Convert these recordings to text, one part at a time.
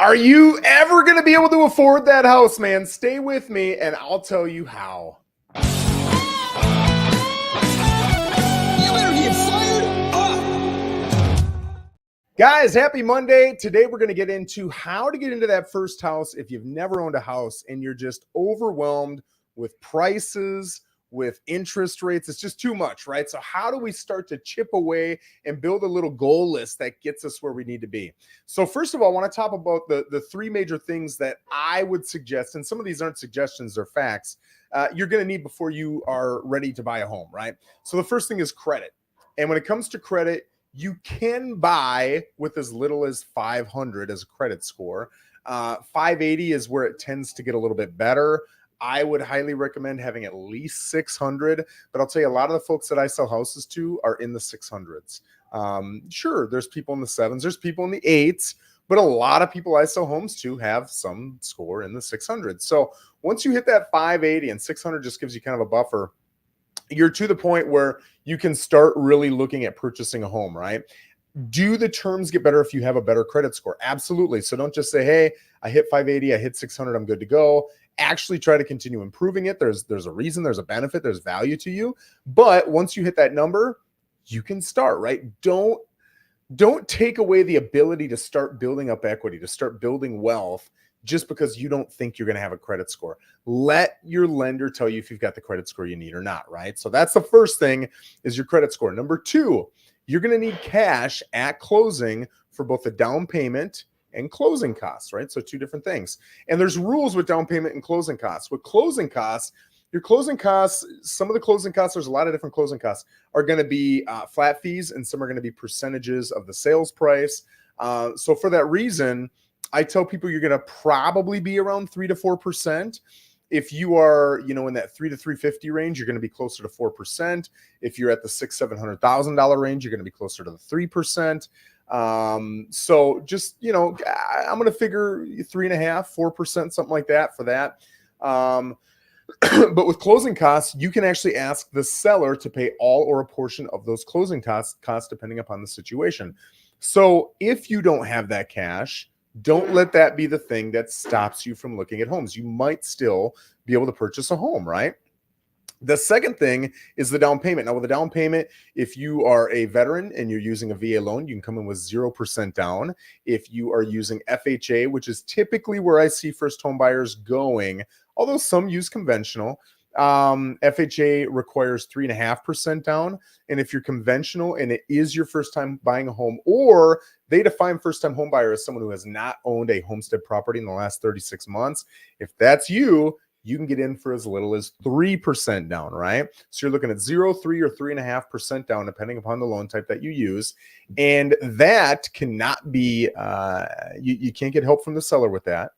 Are you ever going to be able to afford that house, man? Stay with me and I'll tell you how. You better get fired up. Guys, happy Monday. Today we're going to get into how to get into that first house if you've never owned a house and you're just overwhelmed with prices, with interest rates. It's just too much, right? So how do we start to chip away and build a little goal list that gets us where we need to be? So first of all, I want to talk about the three major things that I would suggest, and some of these aren't suggestions, they're facts, you're going to need before you are ready to buy a home, right? So the first thing is credit. And when it comes to credit, you can buy with as little as 500 as a credit score. 580 is where it tends to get a little bit better. I would highly recommend having at least 600, but I'll tell you, a lot of the folks that I sell houses to are in the 600s. Sure, there's people in the 7s, there's people in the 8s, but a lot of people I sell homes to have some score in the 600s. So once you hit that 580 and 600 just gives you kind of a buffer, you're to the point where you can start really looking at purchasing a home, right? Do the terms get better if you have a better credit score? Absolutely. So don't just say, hey, I hit 580, I hit 600, I'm good to go. Actually try to continue improving it. There's a reason, there's a benefit, there's value to you. But once you hit that number, you can start, right? Don't take away the ability to start building up equity, to start building wealth just because you don't think you're going to have a credit score. Let your lender tell you if you've got the credit score you need or not, right? So that's the first thing, is your credit score. Number two, you're going to need cash at closing for both the down payment and closing costs, right? So two different things. And there's rules with down payment and closing costs. With closing costs, your closing costs, some of the closing costs, there's a lot of different closing costs, are going to be flat fees, and some are going to be percentages of the sales price. So for that reason, I tell people you're going to probably be around 3 to 4%. If you are, in that 3 to 350 range, you're going to be closer to 4%. If you're at the $600,000-$700,000 range, you're going to be closer to the 3%. So just, I'm going to figure 3.5%, 4%, something like that for that. But with closing costs, you can actually ask the seller to pay all or a portion of those closing costs depending upon the situation. So if you don't have that cash, don't let that be the thing that stops you from looking at homes. You might still be able to purchase a home, right? The second thing is the down payment. Now, with a down payment, if you are a veteran and you're using a VA loan, you can come in with 0% down. If you are using FHA, which is typically where I see first home buyers going, although some use conventional, FHA requires 3.5% down. And if you're conventional and it is your first time buying a home, or they define first time home buyer as someone who has not owned a homestead property in the last 36 months, if that's you, you can get in for as little as 3% down, right? So you're looking at 0, 3, or 3.5% down, depending upon the loan type that you use. And that cannot be, you can't get help from the seller with that,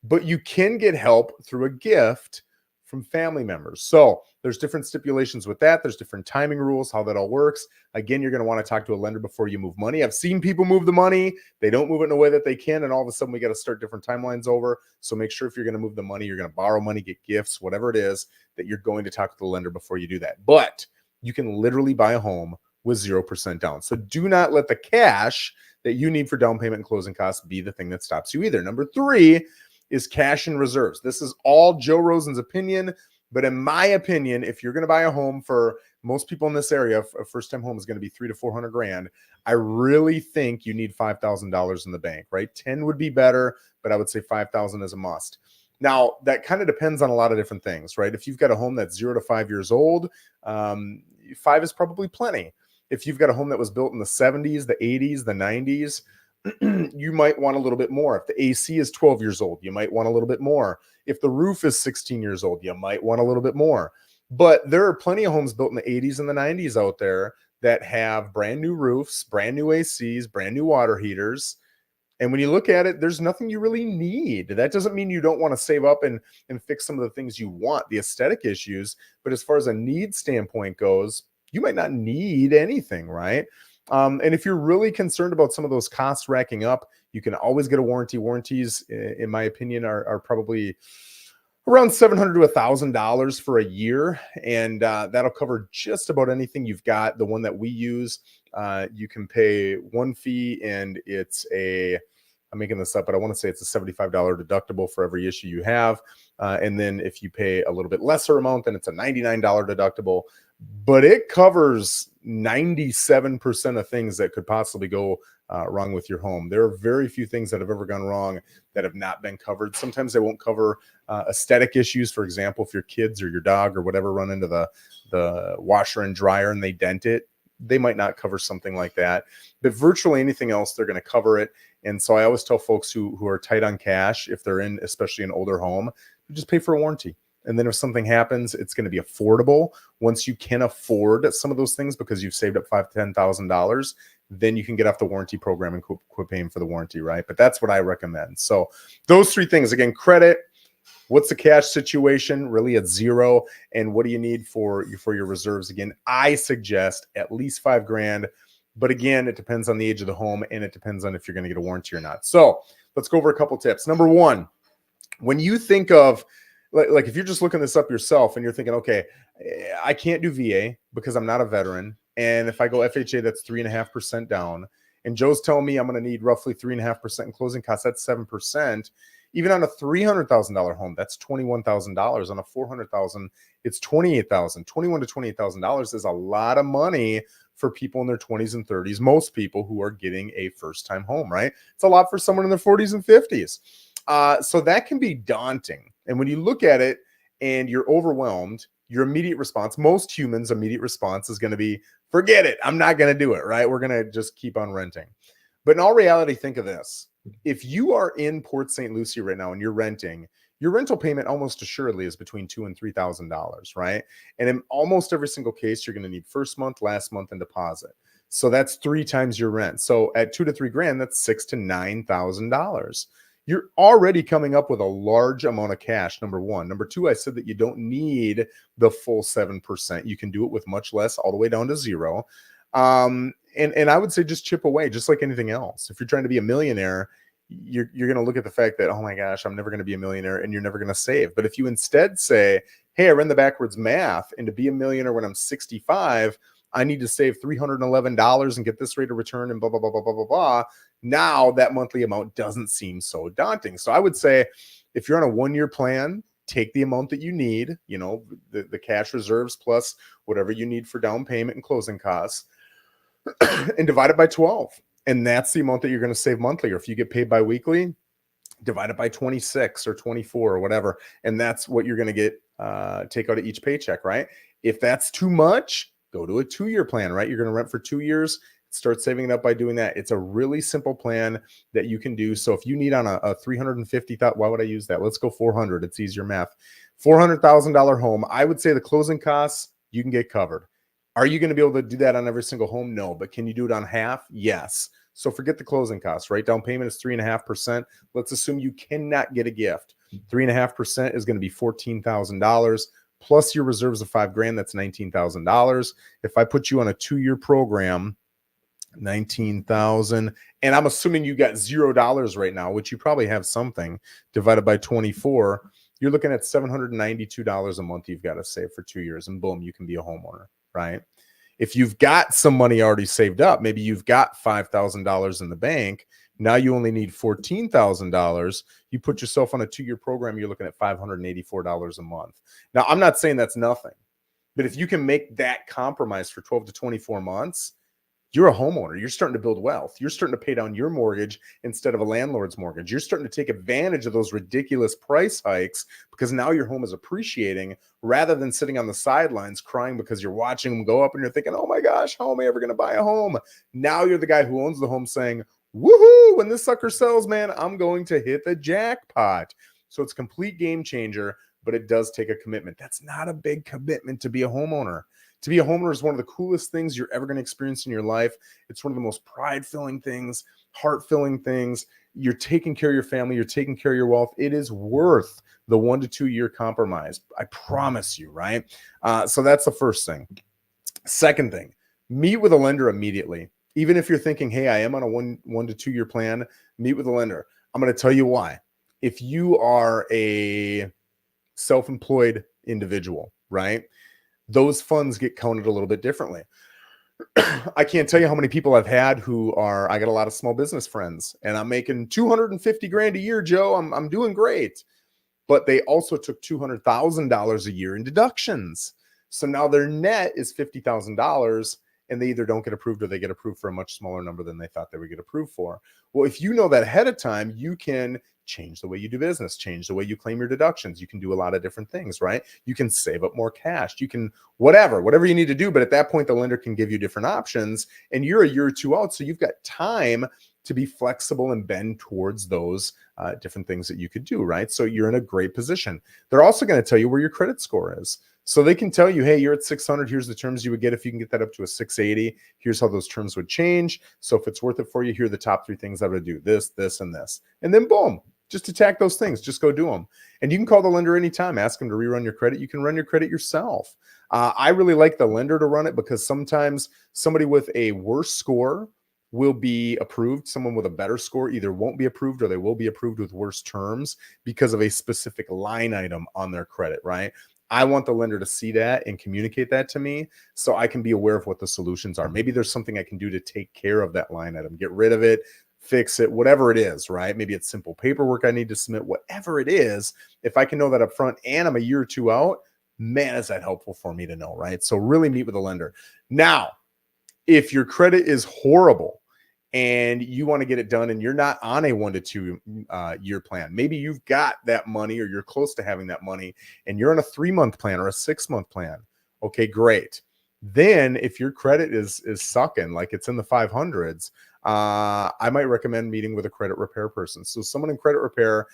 but you can get help through a gift from family members. So there's different stipulations with that. There's different timing rules, how that all works. Again, you're going to want to talk to a lender before you move money. I've seen people move the money. They don't move it in a way that they can. And all of a sudden we got to start different timelines over. So make sure if you're going to move the money, you're going to borrow money, get gifts, whatever it is, that you're going to talk to the lender before you do that. But you can literally buy a home with 0% down. So do not let the cash that you need for down payment and closing costs be the thing that stops you either. Number three is cash and reserves. This is all Joe Rosen's opinion, but in my opinion, if you're going to buy a home, for most people in this area, a first-time home is going to be $300,000 to $400,000. I really think you need $5,000 in the bank, right? 10 would be better, but I would say 5,000 is a must. Now, that kind of depends on a lot of different things, right? If you've got a home that's 0 to 5 years old, 5 is probably plenty. If you've got a home that was built in the 70s, the 80s, the 90s, you might want a little bit more. If the AC is 12 years old, you might want a little bit more. If the roof is 16 years old, you might want a little bit more. But there are plenty of homes built in the 80s and the 90s out there that have brand new roofs, brand new ACs, brand new water heaters. And when you look at it, there's nothing you really need. That doesn't mean you don't want to save up and fix some of the things you want, the aesthetic issues. But as far as a need standpoint goes, you might not need anything, right? And if you're really concerned about some of those costs racking up, you can always get a warranty. Warranties, in my opinion, are probably around $700 to $1,000 for a year. And that'll cover just about anything you've got. The one that we use, you can pay one fee and it's a I'm making this up, but I want to say it's a $75 deductible for every issue you have. And then if you pay a little bit lesser amount, then it's a $99 deductible. But it covers 97% of things that could possibly go wrong with your home. There are very few things that have ever gone wrong that have not been covered. Sometimes they won't cover aesthetic issues. For example, if your kids or your dog or whatever run into the washer and dryer and they dent it, they might not cover something like that. But virtually anything else, they're going to cover it. And so I always tell folks who are tight on cash, if they're in especially an older home, just pay for a warranty. And then if something happens, it's going to be affordable. Once you can afford some of those things because you've saved up $5,000 to $10,000, then you can get off the warranty program and quit paying for the warranty, right? But that's what I recommend. So those three things, again, credit, what's the cash situation, really at zero, and what do you need for your reserves? Again, I suggest at least $5,000, but again, it depends on the age of the home and it depends on if you're going to get a warranty or not. So let's go over a couple tips. Number one, when you think of, like if you're just looking this up yourself and you're thinking, okay, I can't do VA because I'm not a veteran. And if I go FHA, that's 3.5% down. And Joe's telling me I'm going to need roughly 3.5% in closing costs. That's 7%. Even on a $300,000 home, that's $21,000. On a $400,000, it's $28,000. $21,000 to $28,000 is a lot of money for people in their 20s and 30s. Most people who are getting a first-time home, right? It's a lot for someone in their 40s and 50s. So that can be daunting. And when you look at it and you're overwhelmed, your immediate response, most humans' immediate response is going to be, forget it. I'm not going to do it, right? We're going to just keep on renting. But in all reality, think of this. If you are in Port St. Lucie right now and you're renting, your rental payment almost assuredly is between $2,000 and $3,000, right? And in almost every single case, you're going to need first month, last month, and deposit. So that's 3 times your rent. So at $2,000 to $3,000, that's $6,000 to $9,000. You're already coming up with a large amount of cash, number one. Number two, I said that you don't need the full 7%. You can do it with much less, all the way down to zero. And I would say just chip away, just like anything else. If you're trying to be a millionaire, you're going to look at the fact that, oh my gosh, I'm never going to be a millionaire, and you're never going to save. But if you instead say, hey, I ran the backwards math, and to be a millionaire when I'm 65, I need to save $311 and get this rate of return and blah, blah, blah, blah, blah, blah, blah. Now that monthly amount doesn't seem so daunting. So I would say if you're on a 1-year plan, take the amount that you need, the cash reserves plus whatever you need for down payment and closing costs, and divide it by 12. And that's the amount that you're going to save monthly. Or if you get paid biweekly, divide it by 26 or 24 or whatever. And that's what you're going to get, take out of each paycheck, right? If that's too much, go to a 2-year plan, right? You're going to rent for 2 years, start saving it up by doing that. It's a really simple plan that you can do. So if you need on a $350,000, why would I use that? Let's go 400. It's easier math. $400,000 home. I would say the closing costs you can get covered. Are you going to be able to do that on every single home? No, but can you do it on half? Yes. So forget the closing costs, right? Down payment is 3.5%. Let's assume you cannot get a gift. 3.5% is going to be $14,000 plus your reserves of $5,000. That's $19,000. If I put you on a 2-year program, 19,000, and I'm assuming you got $0 right now, which you probably have something, divided by 24, you're looking at $792 a month you've got to save for 2 years, and boom, you can be a homeowner, right? If you've got some money already saved up, maybe you've got $5,000 in the bank, now you only need $14,000. You put yourself on a 2-year program, you're looking at $584 a month. Now, I'm not saying that's nothing, but if you can make that compromise for 12 to 24 months, you're a homeowner. You're starting to build wealth. You're starting to pay down your mortgage instead of a landlord's mortgage. You're starting to take advantage of those ridiculous price hikes because now your home is appreciating rather than sitting on the sidelines crying because you're watching them go up and you're thinking, oh my gosh, how am I ever going to buy a home? Now you're the guy who owns the home saying, woohoo, when this sucker sells, man, I'm going to hit the jackpot. So it's a complete game changer, but it does take a commitment. That's not a big commitment to be a homeowner. To be a homeowner is one of the coolest things you're ever going to experience in your life. It's one of the most pride-filling things, heart-filling things. You're taking care of your family. You're taking care of your wealth. It is worth the 1 to 2 year compromise. I promise you, right? So that's the first thing. Second thing, meet with a lender immediately. Even if you're thinking, hey, I am on a 1 to 2 year plan, meet with a lender. I'm going to tell you why. If you are a self-employed individual, right? Those funds get counted a little bit differently. I can't tell you how many people I've had who are, I got a lot of small business friends and I'm making 250 grand a year, Joe. I'm doing great. But they also took $200,000 a year in deductions. So now their net is $50,000 and they either don't get approved or they get approved for a much smaller number than they thought they would get approved for. Well, if you know that ahead of time, you can change the way you do business, change the way you claim your deductions. You can do a lot of different things, right? You can save up more cash. You can whatever you need to do. But at that point, the lender can give you different options and you're a year or two out. So you've got time to be flexible and bend towards those different things that you could do, right? So you're in a great position. They're also going to tell you where your credit score is. So they can tell you, hey, you're at 600. Here's the terms you would get if you can get that up to a 680. Here's how those terms would change. So if it's worth it for you, here are the top 3 things I would do: this, this, and this. And then boom, just attack those things. Just go do them. And you can call the lender anytime, ask them to rerun your credit. You can run your credit yourself. I really like the lender to run it because sometimes somebody with a worse score will be approved. Someone with a better score either won't be approved or they will be approved with worse terms because of a specific line item on their credit, right? I want the lender to see that and communicate that to me so I can be aware of what the solutions are. Maybe there's something I can do to take care of that line item, get rid of it, fix it, whatever it is, right? Maybe it's simple paperwork I need to submit, whatever it is. If I can know that up front and I'm a year or two out, man, is that helpful for me to know, right? So really meet with a lender. Now, if your credit is horrible and you want to get it done and you're not on a 1 to 2 year plan, maybe you've got that money or you're close to having that money and you're on a 3-month plan or a 6-month plan. Okay, great. Then if your credit is sucking, like it's in the 500s, I might recommend meeting with a credit repair person. So someone in credit repair,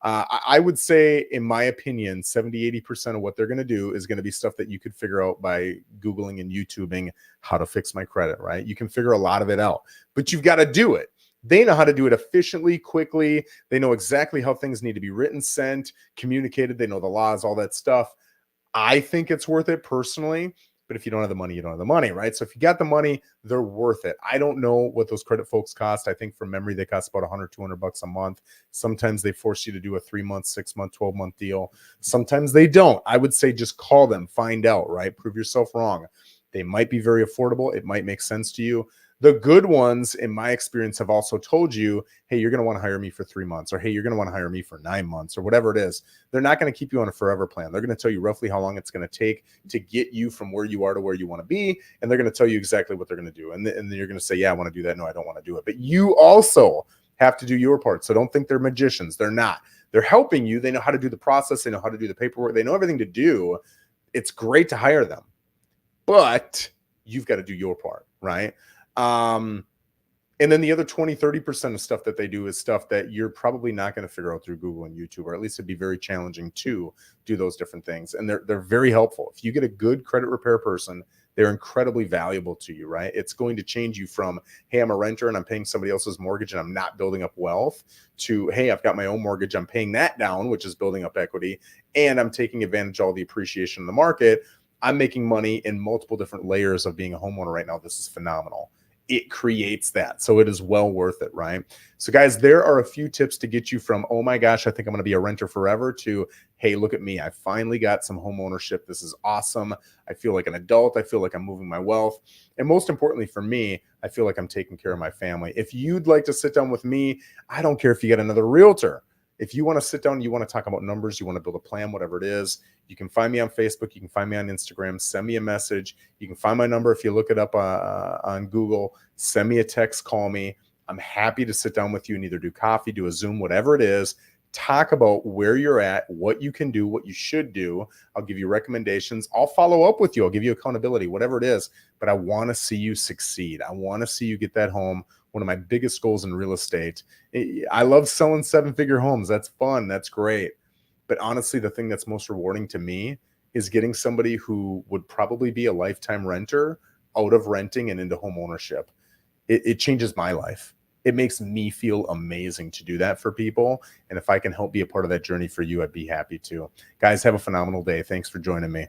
I would say, in my opinion, 70-80% of what they're going to do is going to be stuff that you could figure out by Googling and YouTubing how to fix my credit, right? You can figure a lot of it out, but you've got to do it. They know how to do it efficiently, quickly. They know exactly how things need to be written, sent, communicated. They know the laws, all that stuff. I think it's worth it personally. But if you don't have the money, you don't have the money, right? So if you got the money, they're worth it. I don't know what those credit folks cost. I think from memory, they cost about $100, $200 a month. Sometimes they force you to do a 3-month, 6-month, 12-month deal. Sometimes they don't. I would say just call them, find out, right? Prove yourself wrong. They might be very affordable. It might make sense to you. The good ones, in my experience, have also told you, hey, you're going to want to hire me for 3 months, or hey, you're going to want to hire me for 9 months, or whatever it is. They're not going to keep you on a forever plan. They're going to tell you roughly how long it's going to take to get you from where you are to where you want to be. And they're going to tell you exactly what they're going to do. And then you're going to say, yeah, I want to do that. No, I don't want to do it. But you also have to do your part. So don't think they're magicians. They're not. They're helping you. They know how to do the process. They know how to do the paperwork. They know everything to do. It's great to hire them, but you've got to do your part, right? And then the other 20-30% of stuff that they do is stuff that you're probably not going to figure out through Google and YouTube, or at least it'd be very challenging to do those different things. And they're very helpful. If you get a good credit repair person, they're incredibly valuable to you, right? It's going to change you from, hey, I'm a renter and I'm paying somebody else's mortgage and I'm not building up wealth, to, hey, I've got my own mortgage, I'm paying that down, which is building up equity, and I'm taking advantage of all the appreciation in the market. I'm making money in multiple different layers of being a homeowner right now. This is phenomenal. It creates that. So it is well worth it, right? So guys, there are a few tips to get you from, oh my gosh, I think I'm going to be a renter forever, to, hey, look at me. I finally got some home ownership. This is awesome. I feel like an adult. I feel like I'm moving my wealth. And most importantly for me, I feel like I'm taking care of my family. If you'd like to sit down with me, I don't care if you get another realtor. If you want to sit down, you want to talk about numbers, you want to build a plan, whatever it is, you can find me on Facebook. You can find me on Instagram. Send me a message. You can find my number if you look it up on Google. Send me a text, call me. I'm happy to sit down with you and either do coffee, do a Zoom, whatever it is. Talk about where you're at, what you can do, what you should do. I'll give you recommendations. I'll follow up with you. I'll give you accountability, whatever it is. But I want to see you succeed. I want to see you get that home. One of my biggest goals in real estate. I love selling 7-figure homes. That's fun. That's great. But honestly, the thing that's most rewarding to me is getting somebody who would probably be a lifetime renter out of renting and into home ownership. It changes my life. It makes me feel amazing to do that for people. And if I can help be a part of that journey for you, I'd be happy to. Guys, have a phenomenal day. Thanks for joining me.